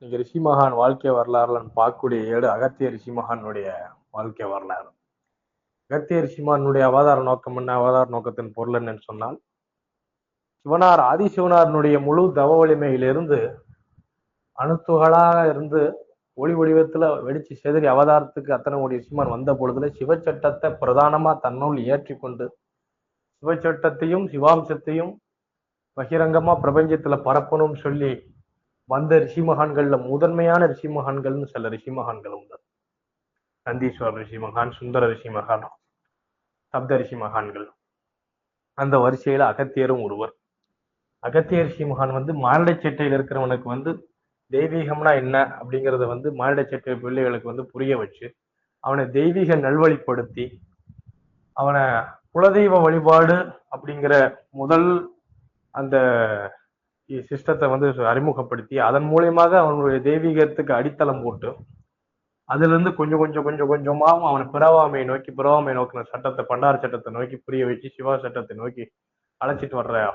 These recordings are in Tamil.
நீங்க ரிஷி மகான் வாழ்க்கை வரலாறுலன்னு பார்க்கக்கூடிய ஏடு அகத்திய ரிஷி மகானுடைய வாழ்க்கை வரலாறு. அகத்திய ரிஷி மகானுடைய அவதார நோக்கம் என்ன, அவதார நோக்கத்தின் பொருள் என்னன்னு சொன்னால், சிவனார் ஆதிசிவனாருடைய முழு தவ வலிமையிலிருந்து அணுத்துகளாக இருந்து ஒளி வடிவத்துல வெடிச்சு செதறி அவதாரத்துக்கு அத்தனை கோடி ரிஷிமான் வந்த பொழுதுல சிவச்சட்டத்தை பிரதானமா தன்னுள் ஏற்றி கொண்டு சிவச்சட்டத்தையும் சிவாம்சத்தையும் பகிரங்கமா பிரபஞ்சத்துல பரப்பணும்னு சொல்லி வந்த ரிஷி மகான்கள்ல முதன்மையான ரிஷி மகான்கள்னு சில ரிஷி மகான்கள் உண்டு. நந்தீஸ்வரர் ரிஷி மகான், சுந்தர ரிஷி மகான், சப்த ரிஷி மகான்கள். அந்த வரிசையில அகத்தியரும் ஒருவர். அகத்திய ரிஷி மகான் மானிட சேட்டையில் இருக்கிறவனுக்கு தெய்வீகம்னா என்ன அப்படிங்கிறத மானிட சேட்டை பிள்ளைகளுக்கு புரிய வச்சு அவனை தெய்வீக நல்வழிப்படுத்தி அவனை குலதெய்வ வழிபாடு அப்படிங்கிற முதல் அந்த சிஸ்டத்தை அறிமுகப்படுத்தி அதன் மூலியமாக அவனுடைய தெய்வீகத்துக்கு அடித்தளம் போட்டு அதுல இருந்து கொஞ்சம் கொஞ்சம் கொஞ்சம் கொஞ்சமாவும் அவனை பிறவாமையை நோக்கின சட்டத்தை, பண்டார சட்டத்தை நோக்கி புரிய வச்சு சிவா சட்டத்தை நோக்கி அழைச்சிட்டு வர்ற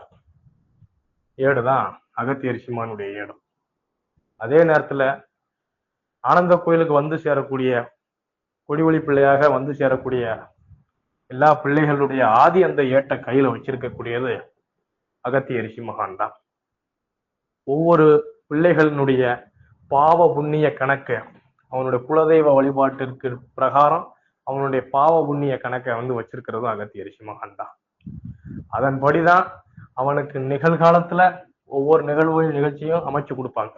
ஏடுதான் அகத்திய ரிஷிமானுடைய ஏடு. அதே நேரத்துல ஆனந்த கோயிலுக்கு சேரக்கூடிய கொடிவழி பிள்ளையாக சேரக்கூடிய எல்லா பிள்ளைகளுடைய ஆதி அந்த ஏட்டை கையில வச்சிருக்கக்கூடியது அகத்திய ரிஷி மகான் தான். ஒவ்வொரு பிள்ளைகளினுடைய பாவ புண்ணிய கணக்கை அவனுடைய குலதெய்வ வழிபாட்டிற்கு பிரகாரம் அவனுடைய பாவ புண்ணிய கணக்கை வச்சிருக்கிறதும் அகத்திய ரிஷி மகான் தான். அதன்படிதான் அவனுக்கு நிகழ்காலத்துல ஒவ்வொரு நிகழ்ச்சியும் அமைச்சு கொடுப்பாங்க.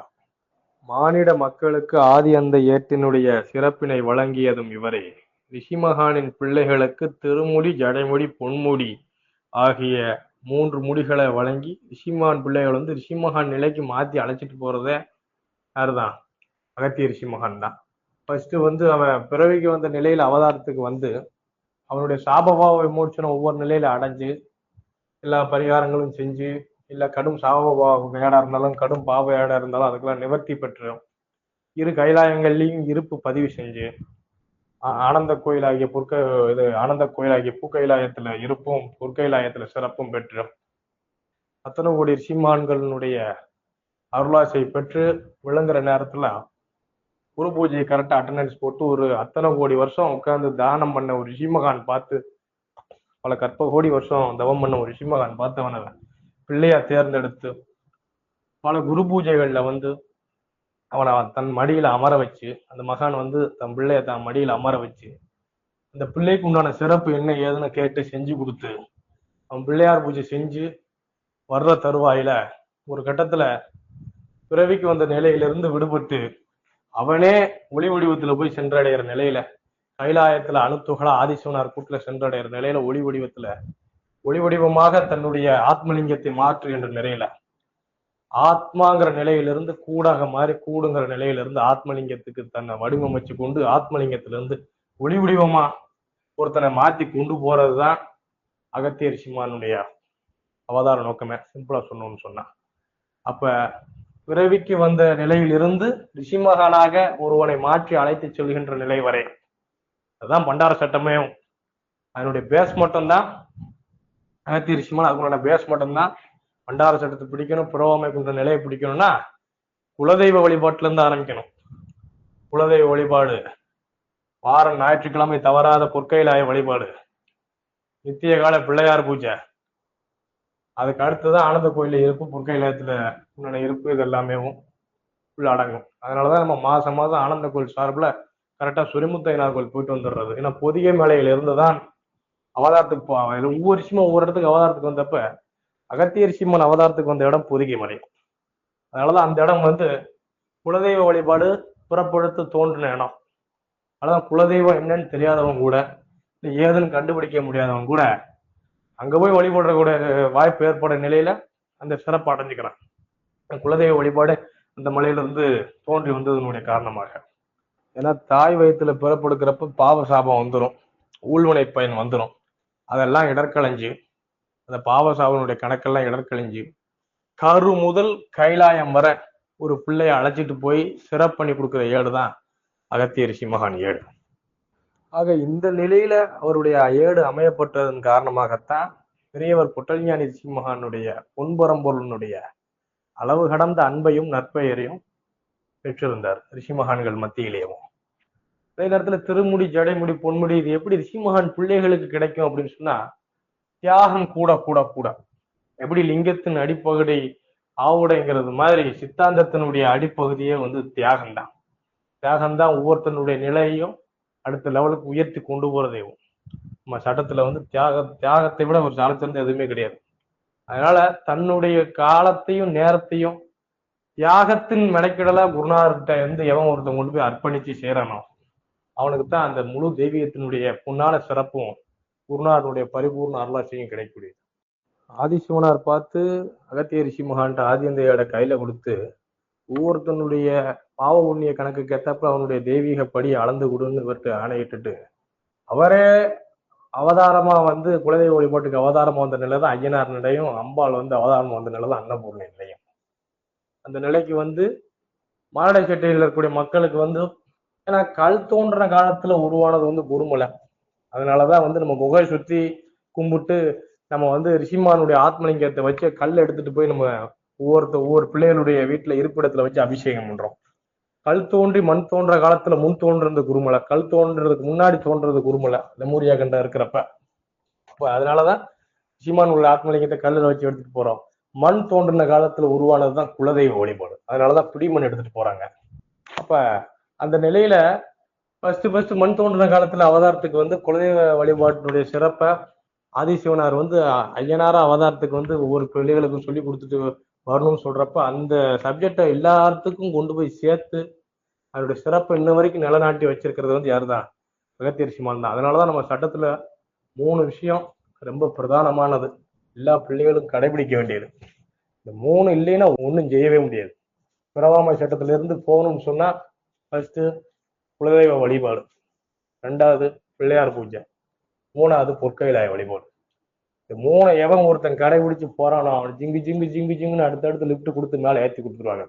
மானிட மக்களுக்கு ஆதி அந்த ஏட்டினுடைய சிறப்பினை வழங்கியதும் இவரே. ரிஷிமகானின் பிள்ளைகளுக்கு திருமுடி, ஜடைமுடி, பொன்முடி ஆகிய 3 முடிகளை வழங்கி ரிஷிமகான் பிள்ளைகள் ரிஷிமகான் நிலைக்கு மாத்தி அழைச்சிட்டு போறதே யாருதான்? அகத்திய ரிஷிமகான் தான். ஃபர்ஸ்ட் அவன் பிறவிக்கு வந்த நிலையில அவதாரத்துக்கு அவனுடைய சாபபாவ விமோச்சனம் ஒவ்வொரு நிலையில அடைஞ்சு எல்லா பரிகாரங்களும் செஞ்சு, இல்ல கடும் சாபபாவ ஏடா இருந்தாலும் கடும் பாவ ஏடா இருந்தாலும் அதுக்கெல்லாம் நிவர்த்தி பெற்று இரு கைலாயங்கள்லையும் இருப்பு பதிவு செஞ்சு ஆனந்த கோயிலாகிய ஆனந்த கோயிலாகிய பூக்கைலாயத்துல இருப்பும் பொற்கைலாயத்துல சிறப்பும் பெற்று அத்தனை கோடி ரிஷிமான்களுடைய அருளாசை பெற்று விளங்குற நேரத்துல குரு பூஜையை கரெக்டா அட்டண்டன்ஸ் போட்டு ஒரு அத்தனை கோடி வருஷம் உட்கார்ந்து தானம் பண்ண ஒரு ரிஷிமகான் பார்த்து, பல கற்ப கோடி வருஷம் தவம் பண்ண ஒரு ரிஷிமகான் பார்த்து அவனை பிள்ளையா தேர்ந்தெடுத்து பல குரு பூஜைகள்ல அவனை தன் மடியில அமர வச்சு, அந்த மகான் தன் பிள்ளைய தன் மடியில அமர வச்சு அந்த பிள்ளைக்கு உண்டான சிறப்பு என்ன ஏதுன்னு கேட்டு செஞ்சு கொடுத்து அவன் பிள்ளையார் பூஜை செஞ்சு வர்ற தருவாயில ஒரு கட்டத்துல பிறவிக்கு வந்த நிலையிலிருந்து விடுபட்டு அவனே ஒளி வடிவத்துல போய் சென்றடைகிற நிலையில, கைலாயத்துல அணுத்துகளா ஆதிசிவனார் கூட்டுல சென்றடைகிற நிலையில ஒளி வடிவமாக தன்னுடைய ஆத்மலிங்கத்தை மாற்றுகின்ற நிலையில ஆத்மாங்கிற நிலையிலிருந்து கூடாக மாறி கூடுங்கிற நிலையிலிருந்து ஆத்மலிங்கத்துக்கு தன்னை வடிவமைச்சு கொண்டு ஆத்மலிங்கத்திலிருந்து ஒளி வடிவமா ஒருத்தனை மாத்தி கொண்டு போறதுதான் அகத்திய ரிஷிமானுடைய அவதார நோக்கமே. சிம்பிளா சொன்னோம்னு சொன்னா, அப்ப பிறவிக்கு வந்த நிலையிலிருந்து ரிஷிமகானாக ஒருவனை மாற்றி அழைத்து செல்கின்ற நிலை வரை அதுதான் பண்டார சட்டமே. அதனுடைய பேஸ் மட்டும்தான் அகத்திய ரிஷிமான். அதுக்குள்ள பேஸ் மட்டும்தான் பண்டார சட்டத்தை பிடிக்கணும். புறவாமை கொண்ட நிலையை பிடிக்கணும்னா குலதெய்வ வழிபாட்டுல இருந்து ஆரம்பிக்கணும். குலதெய்வ வழிபாடு, வாரம் ஞாயிற்றுக்கிழமை தவறாத பொற்கைலாய வழிபாடு, நித்திய கால பிள்ளையார் பூஜை, அதுக்கு அடுத்துதான் ஆனந்த கோயில இருப்பு, பொற்கைலாயத்துல உண்டான இருப்பு, இது எல்லாமே உள்ள அடங்கும். அதனாலதான் நம்ம மாசம் ஆனந்த கோயில் சார்பில் கரெக்டா சுரிமுத்தையனார் கோயில் போயிட்டு வந்துடுறது. ஏன்னா பொதிகை மலையில இருந்துதான் அவதாரத்துக்கு போவாங்க. ஒவ்வொரு விஷயமும் ஒவ்வொரு இடத்துக்கு அவதாரத்துக்கு வந்தப்ப அகத்திய ரிஷிமன் அவதாரத்துக்கு வந்த இடம் பொதிகை மலை. அதனாலதான் அந்த இடம் குலதெய்வ வழிபாடு புறப்படுத்து தோன்றின இடம். அதான் குலதெய்வம் என்னன்னு தெரியாதவங்க கூட, ஏதுன்னு கண்டுபிடிக்க முடியாதவங்க கூட அங்க போய் வழிபடுறக்கூடிய வாய்ப்பு ஏற்பட நிலையில அந்த சிறப்பு அடைஞ்சுக்கிறான். குலதெய்வ வழிபாடு அந்த மலையிலிருந்து தோன்றி வந்ததனுடைய காரணமாக. ஏன்னா தாய் வயிற்றுல பிறப்படுக்கிறப்ப பாவ சாபம் வந்துடும், ஊழ்வினை பயன் வந்துடும். அதெல்லாம் இடர்களஞ்சு, அந்த பாவ சாபனுடைய கணக்கெல்லாம் இடர்களஞ்சு கரு முதல் கைலாயம் வர ஒரு பிள்ளைய அழைச்சிட்டு போய் சிறப்பு பண்ணி கொடுக்குற ஏடுதான் அகத்திய ரிஷி மகான் ஏடு. ஆக இந்த நிலையில அவருடைய ஏடு அமையப்பட்டதன் காரணமாகத்தான் பெரியவர் பொட்டல்ஞானி ரிஷி மகானுடைய பொன்பரம்பொருளுடைய அளவு கடந்த அன்பையும் நற்பெயரையும் பெற்றிருந்தார் ரிஷி மகான்கள் மத்தியிலேயும். அதே நேரத்துல திருமுடி, ஜடைமுடி, பொன்முடி இது எப்படி ரிஷி மகான் பிள்ளைகளுக்கு கிடைக்கும் அப்படின்னு சொன்னா தியாகம் கூட கூட கூட. எப்படி லிங்கத்தின் அடிப்பகுதி ஆவுடைங்கிறது மாதிரி சித்தாந்தத்தினுடைய அடிப்பகுதியே தியாகம்தான். தியாகம்தான் ஒவ்வொருத்தனுடைய நிலையையும் அடுத்த லெவலுக்கு உயர்த்தி கொண்டு போறதையும். நம்ம சட்டத்துல தியாகத்தை விட ஒரு சாலச்சிறந்த எதுவுமே கிடையாது. அதனால தன்னுடைய காலத்தையும் நேரத்தையும் தியாகத்தின் மெனக்கிடலா குருநாதர்கிட்ட எவன் ஒருத்தன் கொண்டு போய் அர்ப்பணிச்சு செய்யறானோ அவனுக்கு தான் அந்த முழு தெய்வீகத்தினுடைய பொன்னான சிறப்பும் குருநாதனுடைய பரிபூர்ண அருளாட்சியும் கிடைக்கக்கூடியது. ஆதிசிவனார் பார்த்து அகத்திய ரிஷி மகான்ட்ட ஆதியந்தையோட கையில கொடுத்து ஒவ்வொருத்தனுடைய பாவ புண்ணிய கணக்குக்கு ஏற்றப்ப அவனுடைய தெய்வீக படி அளந்து கொடுன்னு இவர்கிட்ட ஆணையிட்டுட்டு அவரே அவதாரமா குலதெய்வ வழிபாட்டுக்கு அவதாரமா வந்த நிலை தான் ஐயனார் நிலையும், அம்பாள் அவதாரமா வந்த நிலை தான் அன்னபூர்ணி நிலையம். அந்த நிலைக்கு மாரடை செட்டையில் இருக்கக்கூடிய மக்களுக்கு ஏன்னா கல் தோன்ற காலத்துல உருவானது குருமலை. அதனாலதான் நம்ம குகையை சுத்தி கும்பிட்டு நம்ம ரிஷிமானுடைய ஆத்மலிங்கத்தை வச்சு கல் எடுத்துட்டு போய் நம்ம ஒவ்வொரு பிள்ளைகளுடைய வீட்டுல இருப்பிடத்துல வச்சு அபிஷேகம் பண்றோம். கல் தோன்றி மண் தோன்ற காலத்துல முன் தோன்றது குருமலை, கல் தோன்றதுக்கு முன்னாடி தோன்றது குருமலை லெமூரியா கண்டம் இருக்கிறப்ப. அப்ப அதனாலதான் ரிஷிமானுடைய ஆத்மலிங்கத்தை கல்லுல வச்சு எடுத்துட்டு போறோம். மண் தோன்றின காலத்துல உருவானதுதான் குலதெய்வ வழிபாடு. அதனாலதான் பிடிமண் எடுத்துட்டு போறாங்க. அப்ப அந்த நிலையில ஃபர்ஸ்ட் மண் தோன்றின காலத்துல அவதாரத்துக்கு குலதெய்வ வழிபாட்டினுடைய சிறப்பை ஆதிசிவனார் ஐயனாரா அவதாரத்துக்கு ஒவ்வொரு பிள்ளைகளுக்கும் சொல்லி கொடுத்துட்டு வரணும்னு சொல்றப்ப அந்த சப்ஜெக்டை எல்லாத்துக்கும் கொண்டு போய் சேர்த்து அதோட சிறப்பை இன்ன வரைக்கும் நிலநாட்டி வச்சிருக்கிறது யாருதான்? அகத்திய ரிஷிமான் தான். அதனாலதான் நம்ம சட்டத்துல 3 விஷயம் ரொம்ப பிரதானமானது, எல்லா பிள்ளைகளும் கடைபிடிக்க வேண்டியது. இந்த 3 இல்லைன்னா ஒன்றும் செய்யவே முடியாது. பிறவாமை சட்டத்துல இருந்து போகணும்னு சொன்னா ஃபர்ஸ்ட் குலதெய்வ வழிபாடு, 2வது பிள்ளையார் பூஜை, 3வது பொற்கைலாய வழிபாடு. இந்த 3 எவன் ஒருத்தன் கடைபிடிச்சு போறானோ அவன் ஜிங்கு ஜிங்குன்னு அடுத்தடுத்து லிப்ட் கொடுத்து மேல ஏற்றி கொடுத்துருவாங்க.